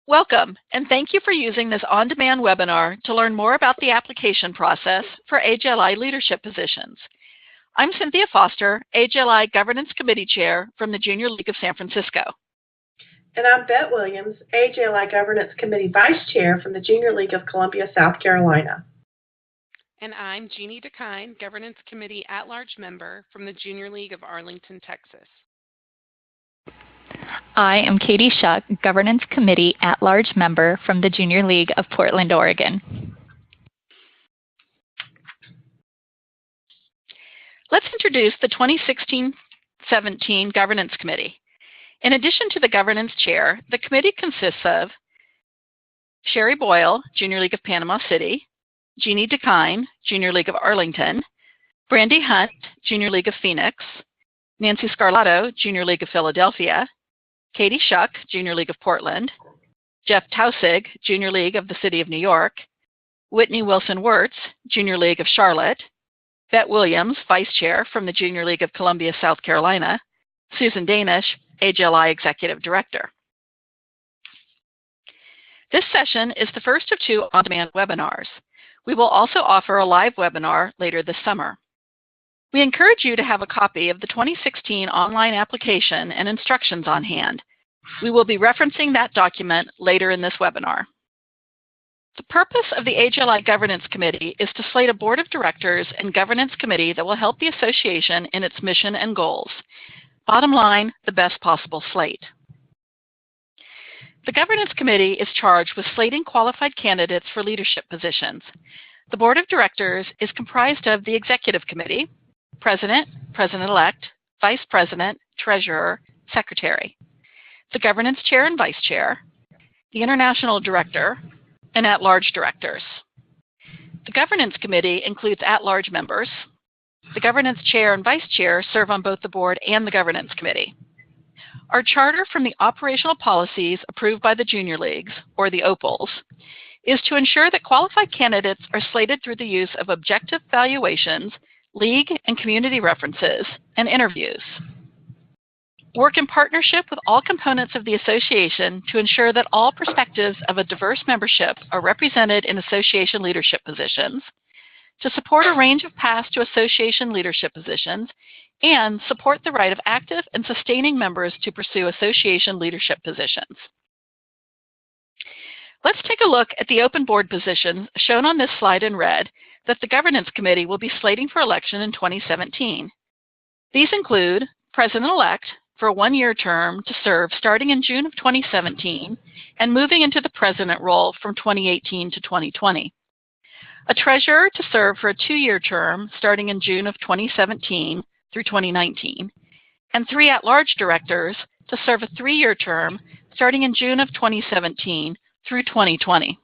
Welcome, and thank you for using this on-demand webinar to learn more about the application process for AJLI leadership positions. I'm Cynthia Foster, AJLI Governance Committee Chair from the Junior League of San Francisco. And I'm Bette Williams, AJLI Governance Committee Vice Chair from the Junior League of Columbia, South Carolina. And I'm Jeannie DeKine, Governance Committee At-Large Member from the Junior League of Arlington, Texas. I am Katie Schuck, Governance Committee At-Large Member from the Junior League of Portland, Oregon. Let's introduce the 2016-17 Governance Committee. In addition to the Governance Chair, the committee consists of Sherry Boyle, Junior League of Panama City, Jeannie DeKine, Junior League of Arlington, Brandy Hunt, Junior League of Phoenix, Nancy Scarlato, Junior League of Philadelphia, Katie Schuck, Junior League of Portland, Jeff Tausig, Junior League of the City of New York, Whitney Wilson-Wirtz, Junior League of Charlotte, Bette Williams, Vice Chair from the Junior League of Columbia, South Carolina, Susan Danish, AJLI Executive Director. This session is the first of 2 on-demand webinars. We will also offer a live webinar later this summer. We encourage you to have a copy of the 2016 online application and instructions on hand. We will be referencing that document later in this webinar. The purpose of the AJLI Governance Committee is to slate a board of directors and governance committee that will help the association in its mission and goals. Bottom line, the best possible slate. The Governance Committee is charged with slating qualified candidates for leadership positions. The board of directors is comprised of the Executive Committee, President, President-elect, Vice President, Treasurer, Secretary, the Governance Chair and Vice Chair, the International Director, and at-large directors. The Governance Committee includes at-large members. The Governance Chair and Vice Chair serve on both the board and the Governance Committee. Our charter from the operational policies approved by the Junior Leagues, or the OPALs, is to ensure that qualified candidates are slated through the use of objective valuations, league and community references, and interviews. Work in partnership with all components of the association to ensure that all perspectives of a diverse membership are represented in association leadership positions, to support a range of paths to association leadership positions, and support the right of active and sustaining members to pursue association leadership positions. Let's take a look at the open board positions shown on this slide in red that the Governance Committee will be slating for election in 2017. These include President-elect for a 1-year term to serve starting in June of 2017 and moving into the President role from 2018 to 2020. A Treasurer to serve for a 2-year term starting in June of 2017 through 2019, and 3 at-large directors to serve a 3-year term starting in June of 2017 through 2020.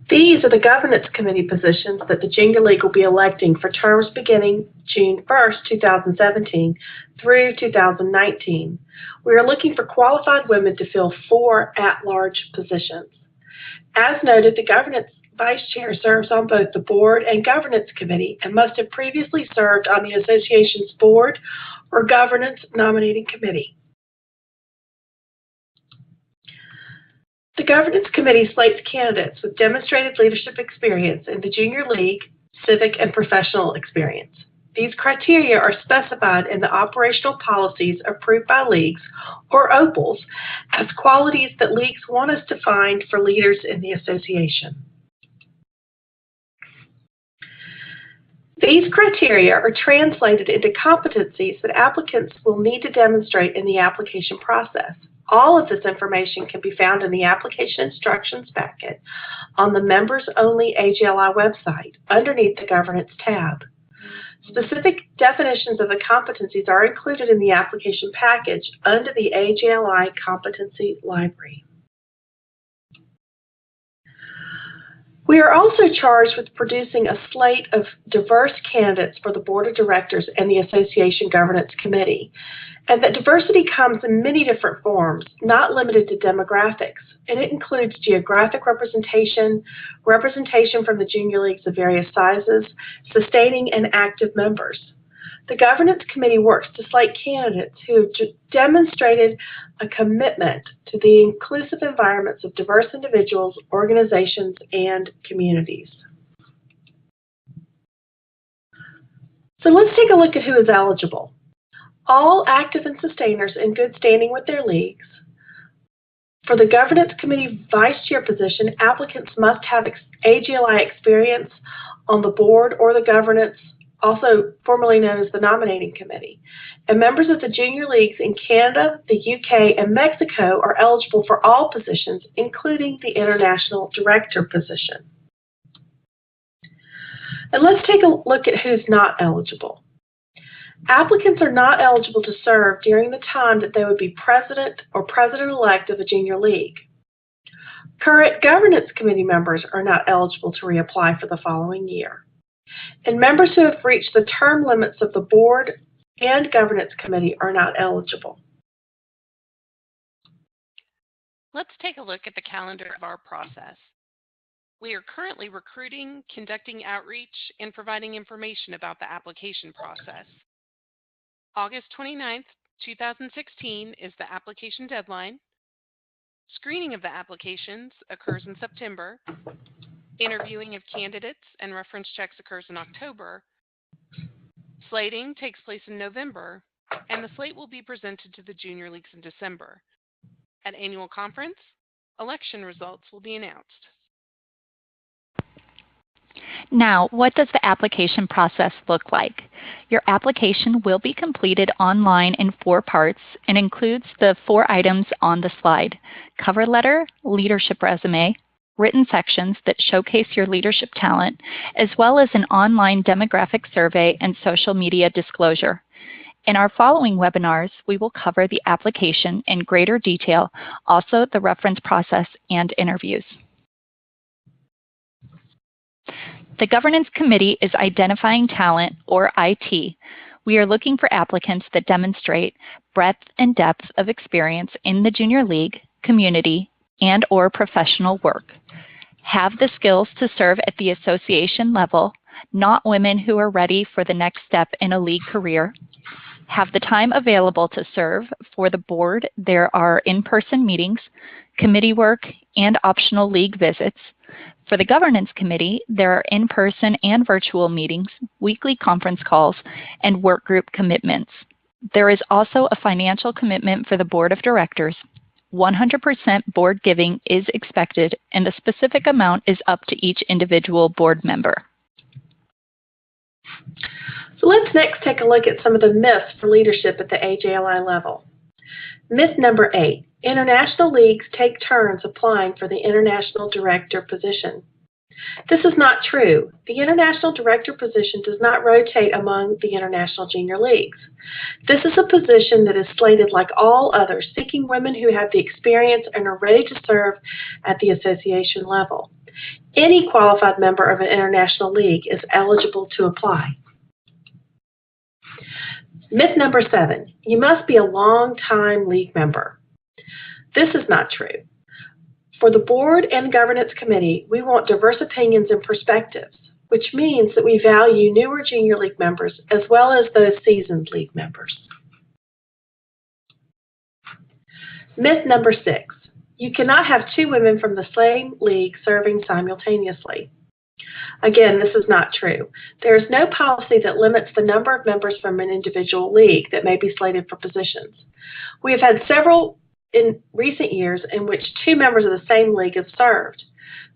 These are the Governance Committee positions that the Junior League will be electing for terms beginning June 1st, 2017 through 2019. We are looking for qualified women to fill 4 at-large positions. As noted, the Governance Vice Chair serves on both the Board and Governance Committee and must have previously served on the Association's Board or Governance Nominating Committee. The Governance Committee slates candidates with demonstrated leadership experience in the Junior League, civic, and professional experience. These criteria are specified in the operational policies approved by leagues, or OPALs, as qualities that leagues want us to find for leaders in the association. These criteria are translated into competencies that applicants will need to demonstrate in the application process. All of this information can be found in the application instructions packet on the members-only AJLI website underneath the Governance tab. Specific definitions of the competencies are included in the application package under the AJLI Competency Library. We are also charged with producing a slate of diverse candidates for the Board of Directors and the Association Governance Committee, and that diversity comes in many different forms, not limited to demographics, and it includes geographic representation, representation from the junior leagues of various sizes, sustaining and active members. The Governance Committee works to slate candidates who have demonstrated a commitment to the inclusive environments of diverse individuals, organizations, and communities. So let's take a look at who is eligible. All active and sustainers in good standing with their leagues. For the Governance Committee Vice Chair position, applicants must have AJLI experience on the board or the governance, also formerly known as the Nominating Committee. And members of the junior leagues in Canada, the UK, and Mexico are eligible for all positions, including the International Director position. And let's take a look at who's not eligible. Applicants are not eligible to serve during the time that they would be president or president-elect of a junior league. Current Governance Committee members are not eligible to reapply for the following year. And members who have reached the term limits of the board and Governance Committee are not eligible. Let's take a look at the calendar of our process. We are currently recruiting, conducting outreach, and providing information about the application process. August 29th, 2016 is the application deadline. Screening of the applications occurs in September. Interviewing of candidates and reference checks occurs in October. Slating takes place in November, and the slate will be presented to the junior leagues in December. At annual conference, election results will be announced. Now, what does the application process look like? Your application will be completed online in 4 parts and includes the 4 items on the slide: cover letter, leadership resume, written sections that showcase your leadership talent, as well as an online demographic survey and social media disclosure. In our following webinars, we will cover the application in greater detail, also the reference process and interviews. The Governance Committee is identifying talent, or IT. We are looking for applicants that demonstrate breadth and depth of experience in the junior league, community, and/or professional work. Have the skills to serve at the association level, not women who are ready for the next step in a league career. Have the time available to serve. For the board, there are in-person meetings, committee work, and optional league visits. For the Governance Committee, there are in-person and virtual meetings, weekly conference calls, and work group commitments. There is also a financial commitment for the Board of Directors. 100% board giving is expected, and the specific amount is up to each individual board member. So let's next take a look at some of the myths for leadership at the AJLI level. Myth number 8, international leagues take turns applying for the International Director position. This is not true. The International Director position does not rotate among the international junior leagues. This is a position that is slated like all others, seeking women who have the experience and are ready to serve at the association level. Any qualified member of an international league is eligible to apply. Myth number 7, you must be a long-time league member. This is not true. For the board and governance committee, we want diverse opinions and perspectives, which means that we value newer junior league members as well as those seasoned league members. Myth number 6, you cannot have 2 women from the same league serving simultaneously. Again, this is not true. There is no policy that limits the number of members from an individual league that may be slated for positions. We have had several in recent years in which 2 members of the same league have served.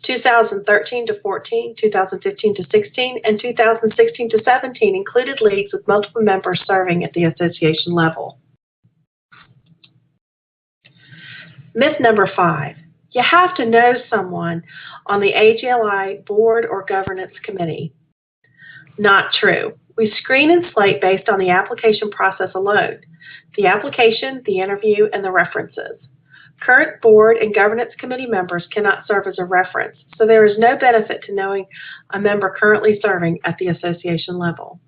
2013 to 14, 2015 to 16, and 2016 to 17 included leagues with multiple members serving at the association level. Myth number 5. You have to know someone on the AJLI Board or Governance Committee. Not true. We screen and slate based on the application process alone: the application, the interview, and the references. Current Board and Governance Committee members cannot serve as a reference, so there is no benefit to knowing a member currently serving at the association level.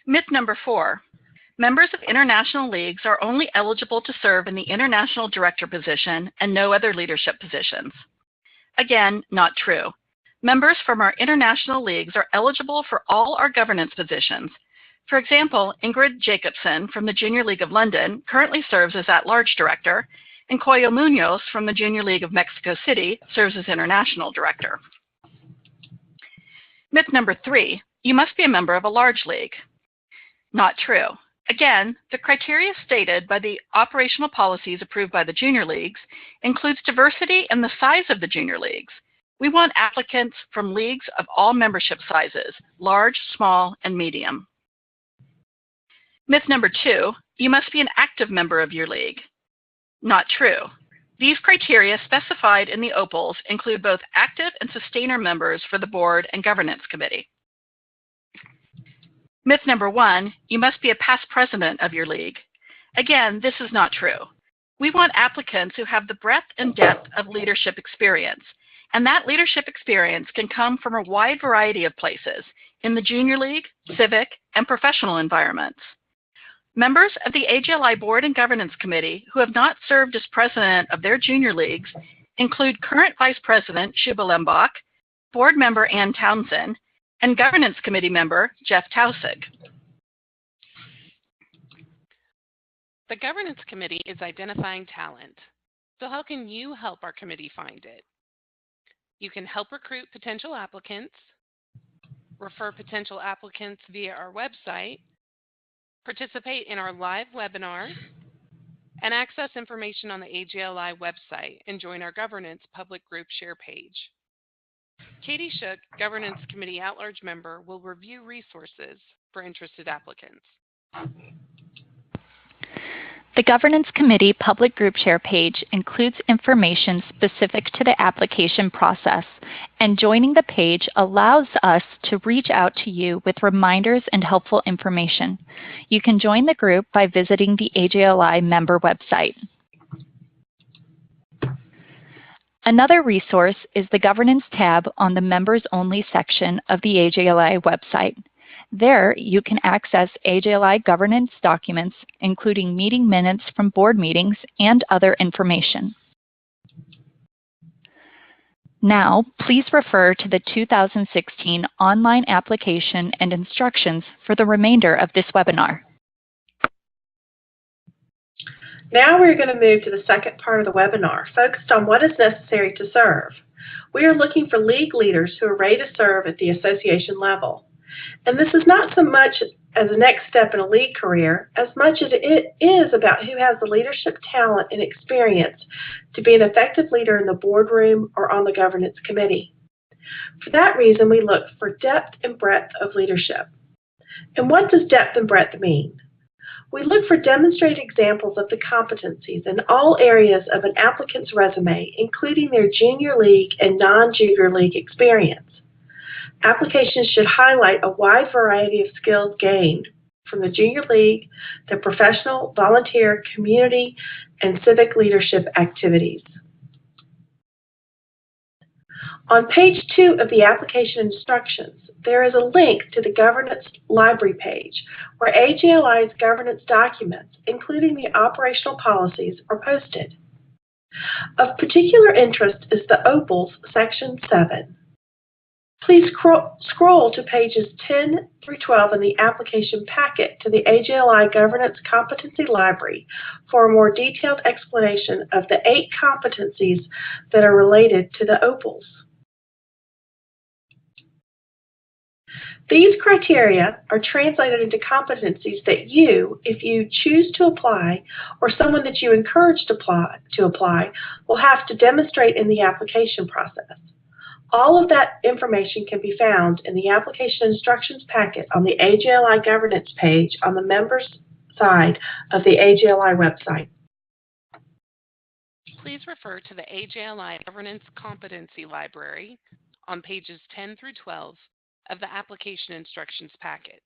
Myth number 4. Members of international leagues are only eligible to serve in the International Director position and no other leadership positions. Again, not true. Members from our international leagues are eligible for all our governance positions. For example, Ingrid Jacobson from the Junior League of London currently serves as at-large director, and Coyo Munoz from the Junior League of Mexico City serves as international director. Myth number 3, you must be a member of a large league. Not true. Again, the criteria stated by the operational policies approved by the junior leagues includes diversity in the size of the junior leagues. We want applicants from leagues of all membership sizes, large, small, and medium. Myth number 2, you must be an active member of your league. Not true. These criteria specified in the opals include both active and sustainer members for the board and governance committee. Myth number 1, you must be a past president of your league. Again, this is not true. We want applicants who have the breadth and depth of leadership experience, and that leadership experience can come from a wide variety of places in the junior league, civic, and professional environments. Members of the AJLI Board and Governance Committee who have not served as president of their junior leagues include current Vice President Shuba Lembach, Board Member Ann Townsend, and Governance Committee member Jeff Tausig. The Governance Committee is identifying talent. So how can you help our committee find it? You can help recruit potential applicants, refer potential applicants via our website, participate in our live webinar, and access information on the AJLI website and join our governance public group share page. Katie Shook, Governance Committee at-large member, will review resources for interested applicants. The Governance Committee public group share page includes information specific to the application process, and joining the page allows us to reach out to you with reminders and helpful information. You can join the group by visiting the AJLI member website. Another resource is the Governance tab on the Members Only section of the AJLI website. There, you can access AJLI governance documents, including meeting minutes from board meetings and other information. Now, please refer to the 2016 online application and instructions for the remainder of this webinar. Now we're going to move to the second part of the webinar, focused on what is necessary to serve. We are looking for league leaders who are ready to serve at the association level. And this is not so much as a next step in a league career, as much as it is about who has the leadership talent and experience to be an effective leader in the boardroom or on the governance committee. For that reason, we look for depth and breadth of leadership. And what does depth and breadth mean? We look for demonstrated examples of the competencies in all areas of an applicant's resume, including their junior league and non-junior league experience. Applications should highlight a wide variety of skills gained from the junior league, the professional, volunteer, community, and civic leadership activities. On page 2 of the application instructions, there is a link to the Governance Library page where AJLI's governance documents, including the operational policies, are posted. Of particular interest is the Opals Section 7. Please scroll to pages 10 through 12 in the application packet to the AJLI Governance Competency Library for a more detailed explanation of the 8 competencies that are related to the Opals. These criteria are translated into competencies that you, if you choose to apply, or someone that you encourage to apply, will have to demonstrate in the application process. All of that information can be found in the application instructions packet on the AJLI governance page on the members side of the AJLI website. Please refer to the AJLI Governance Competency Library on pages 10 through 12 of the application instructions packet.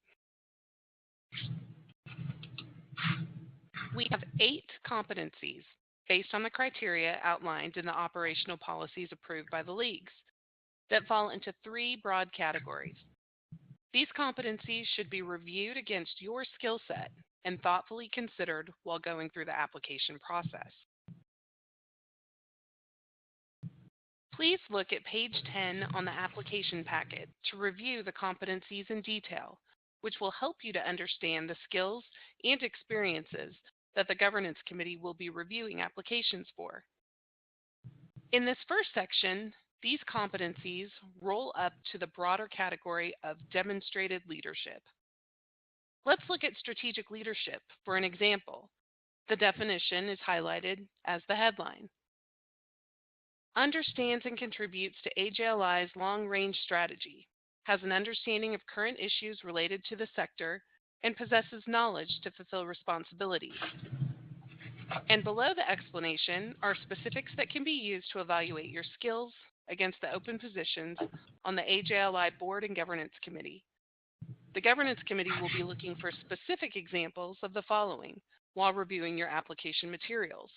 We have 8 competencies based on the criteria outlined in the operational policies approved by the leagues that fall into 3 broad categories. These competencies should be reviewed against your skill set and thoughtfully considered while going through the application process. Please look at page 10 on the application packet to review the competencies in detail, which will help you to understand the skills and experiences that the Governance Committee will be reviewing applications for. In this first section, these competencies roll up to the broader category of demonstrated leadership. Let's look at strategic leadership for an example. The definition is highlighted as the headline. Understands and contributes to AJLI's long-range strategy, has an understanding of current issues related to the sector, and possesses knowledge to fulfill responsibilities. And below the explanation are specifics that can be used to evaluate your skills against the open positions on the AJLI Board and Governance Committee. The Governance Committee will be looking for specific examples of the following while reviewing your application materials.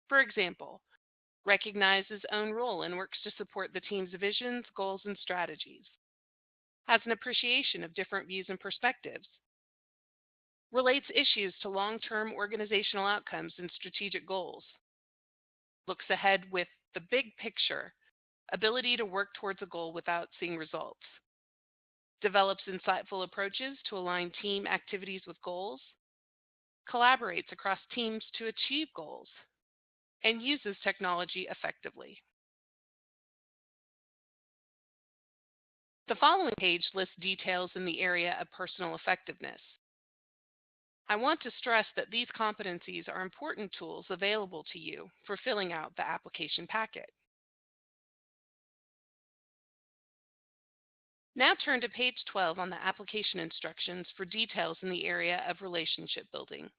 For example, recognizes own role and works to support the team's visions, goals, and strategies. Has an appreciation of different views and perspectives. Relates issues to long-term organizational outcomes and strategic goals. Looks ahead with the big picture, ability to work towards a goal without seeing results. Develops insightful approaches to align team activities with goals. Collaborates across teams to achieve goals. And uses technology effectively. The following page lists details in the area of personal effectiveness. I want to stress that these competencies are important tools available to you for filling out the application packet. Now turn to page 12 on the application instructions for details in the area of relationship building.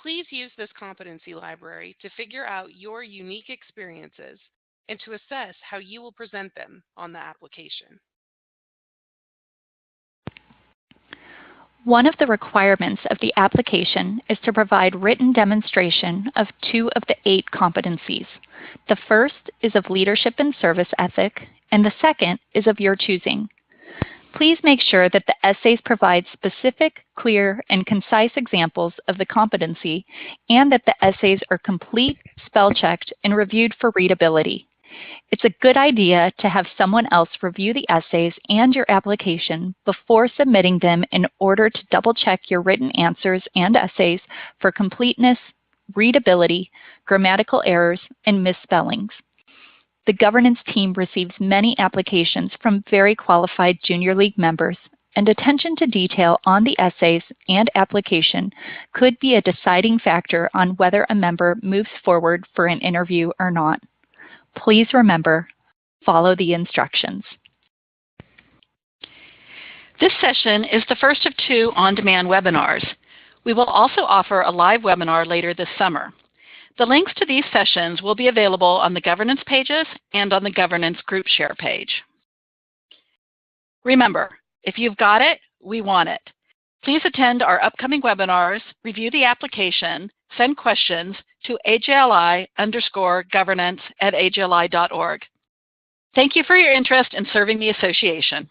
Please use this competency library to figure out your unique experiences and to assess how you will present them on the application. One of the requirements of the application is to provide written demonstration of 2 of the 8 competencies. The first is of leadership and service ethic, and the second is of your choosing. Please make sure that the essays provide specific, clear, and concise examples of the competency and that the essays are complete, spell-checked, and reviewed for readability. It's a good idea to have someone else review the essays and your application before submitting them in order to double-check your written answers and essays for completeness, readability, grammatical errors, and misspellings. The governance team receives many applications from very qualified Junior League members, and attention to detail on the essays and application could be a deciding factor on whether a member moves forward for an interview or not. Please remember, follow the instructions. This session is the first of 2 on-demand webinars. We will also offer a live webinar later this summer. The links to these sessions will be available on the governance pages and on the governance group share page. Remember, if you've got it, we want it. Please attend our upcoming webinars, review the application, send questions to AJLI_governance@ajli.org. Thank you for your interest in serving the association.